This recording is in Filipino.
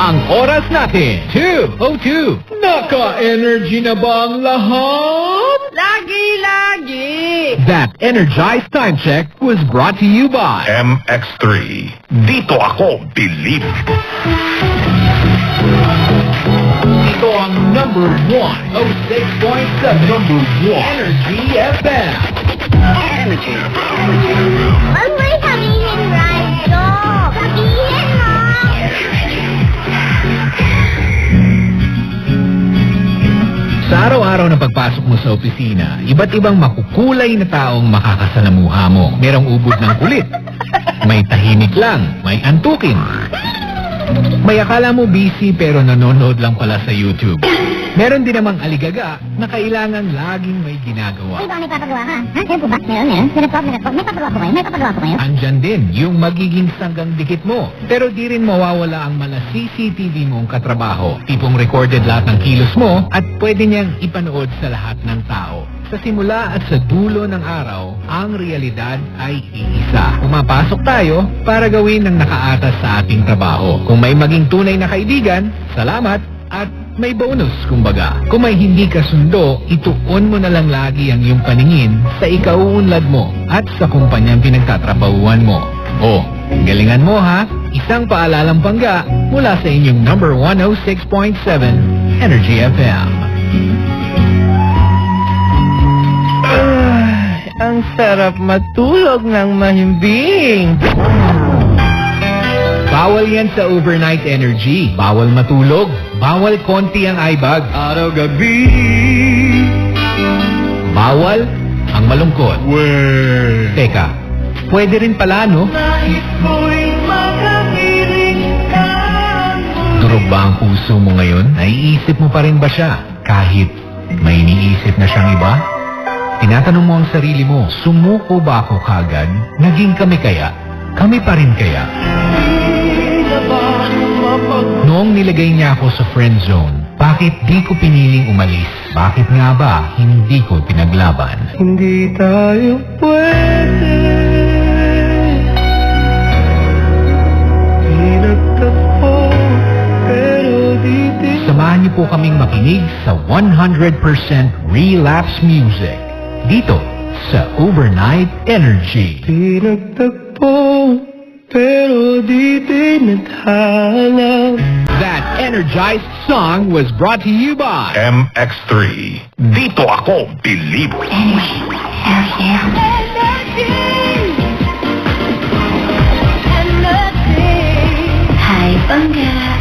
Ang oras natin, 2:02. Naka-energy na ba ang lahat? Lagi! That Energized Time Check was brought to you by MX3. Dito ako believe. Ito ang number 1, 06.7 number 1 Energy FM. Huwag mo sabihin, Rido. Sabihin mo. Sa araw-araw na pagpasok mo sa opisina, iba't ibang makukulay na taong makakasalamuha mo. Merong ubod ng kulit. May tahimik lang, may antukin. May akala mo busy pero nanonood lang pala sa YouTube. Meron din namang aligaga na kailangan laging may ginagawa. Ay, bakit papagawa ka? Ha? Yan po ba? Meron. May papagawa po kayo? Andyan din yung magiging sanggang dikit mo. Pero di rin mawawala ang mala CCTV mong katrabaho. Tipong recorded lahat ng kilos mo at pwede niyang ipanood sa lahat ng tao. Sa simula at sa dulo ng araw, ang realidad ay iisa. Pumapasok tayo para gawin ang nakaatas sa ating trabaho. Kung may maging tunay na kaibigan, salamat at may bonus kumbaga. Kung may hindi kasundo, ituon mo na lang lagi ang iyong paningin sa ikauunlad mo at sa kumpanyang pinagtatrabahuan mo. Oh, galingan mo ha! Isang paalalang pangga mula sa inyong number 106.7 Energy FM. Ang sarap matulog ng mahimbing. Bawal yan sa overnight energy. Bawal matulog. Bawal konti ang eyebag. Araw-gabi. Bawal ang malungkot. Teka, pwede rin pala, no? Nais ko'y makapiling ka. Durog ba ang puso mo ngayon? Naiisip mo pa rin ba siya? Kahit may iniisip na siyang iba? Tinatanong mo ang sarili mo, sumuko ba ako kagad? Naging kami kaya? Kami pa rin kaya? Noong nilagay niya ako sa friend zone, bakit di ko piniling umalis? Bakit nga ba hindi ko pinaglaban? Hindi tayo pwede. Pinagtagpo, pero di din. Samahan niyo po kaming makinig sa 100% relapse music dito sa Overnight Energy. Pinagtagpo, pero di din naghanap. That energized song was brought to you by MX3. Dito ako believe. Hi, Bangga.